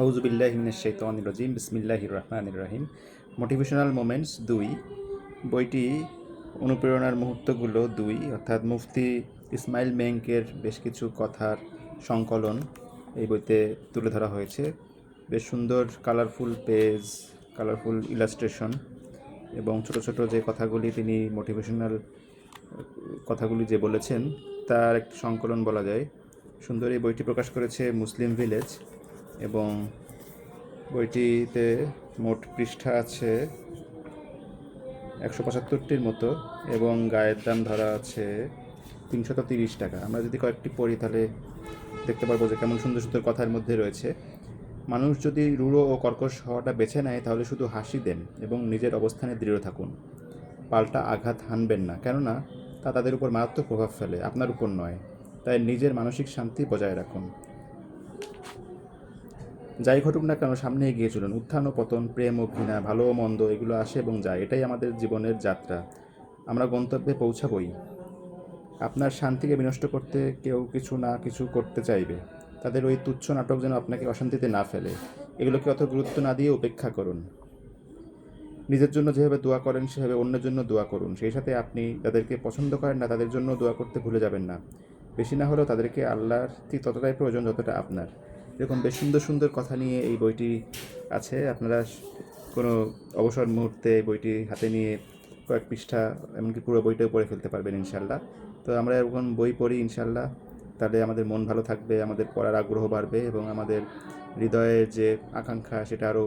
আউযু বিল্লাহি মিনাশ শাইতানির রাজিম বিসমিল্লাহির রহমানির রহিম। মোটিভেশনাল মোমেন্টস ২, বইটি অনুপ্রেরণার মুহূর্তগুলো ২, অর্থাৎ মুফতি ইসমাইল মেঙ্কের বেশ কিছু কথার সংকলন এই বইতে তুলে ধরা হয়েছে। বেশ সুন্দর কালারফুল পেজ, কালারফুল ইলাস্ট্রেশন এবং ছোট ছোট যে কথাগুলি তিনি মোটিভেশনাল কথাগুলি যে বলেছেন তার একটি সংকলন বলা যায়। সুন্দর এই বইটি প্রকাশ করেছে মুসলিম ভিলেজ এবং বইটিতে মোট পৃষ্ঠা আছে ১৭৫টির মতো এবং গায়ের দাম ধরা আছে ৩৩০ টাকা। আমরা যদি কয়েকটি পড়ি তাহলে দেখতে পারবো যে কেমন সুন্দর সুন্দর কথার মধ্যে রয়েছে। মানুষ যদি রূঢ় ও কর্কশ হওয়াটা বেছে নেয় তাহলে শুধু হাসি দেন এবং নিজের অবস্থানে দৃঢ় থাকুন। পাল্টা আঘাত হানবেন না, কেননা তা তাদের উপর মারাত্মক প্রভাব ফেলে, আপনার উপর নয়। তাই নিজের মানসিক শান্তি বজায় রাখুন। যাই ঘটুক না কেন সামনে এগিয়ে চলুন। উত্থান ও পতন, প্রেম ও ঘৃণা, ভালো ও মন্দ এগুলো আসে এবং যায়, এটাই আমাদের জীবনের যাত্রা। আমরা গন্তব্যে পৌঁছাবই। আপনার শান্তিকে বিনষ্ট করতে কেউ কিছু না কিছু করতে চাইবে। তাদের ওই তুচ্ছ নাটক যেন আপনাকে অশান্তিতে না ফেলে। এগুলোকে অত গুরুত্ব না দিয়ে উপেক্ষা করুন। নিজের জন্য যেভাবে দোয়া করেন সেভাবে অন্যের জন্য দোয়া করুন। সেই সাথে আপনি যাদেরকে পছন্দ করেন না তাদের জন্য দোয়া করতে ভুলে যাবেন না। বেশি না হলেও তাদেরকে আল্লাহর ঠিক ততটাই প্রয়োজন যতটা আপনার। এরকম বেশ সুন্দর সুন্দর কথা নিয়ে এই বইটি আছে। আপনারা কোনো অবসর মুহূর্তে এই বইটি হাতে নিয়ে কয়েক পৃষ্ঠা, এমনকি পুরো বইটাও পড়ে ফেলতে পারবেন ইনশাল্লাহ। তো আমরা এরকম বই পড়ি ইনশাল্লাহ, তাহলে আমাদের মন ভালো থাকবে, আমাদের পড়ার আগ্রহ বাড়বে এবং আমাদের হৃদয়ের যে আকাঙ্ক্ষা সেটা আরও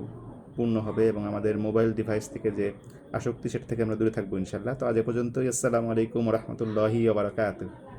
পূর্ণ হবে এবং আমাদের মোবাইল ডিভাইস থেকে যে আসক্তি সেটা থেকে আমরা দূরে থাকবো ইনশাল্লাহ। তো আজ এ পর্যন্তই। আসসালামু আলাইকুম রহমতুল্লাহি ওয়া বারাকাতুহু।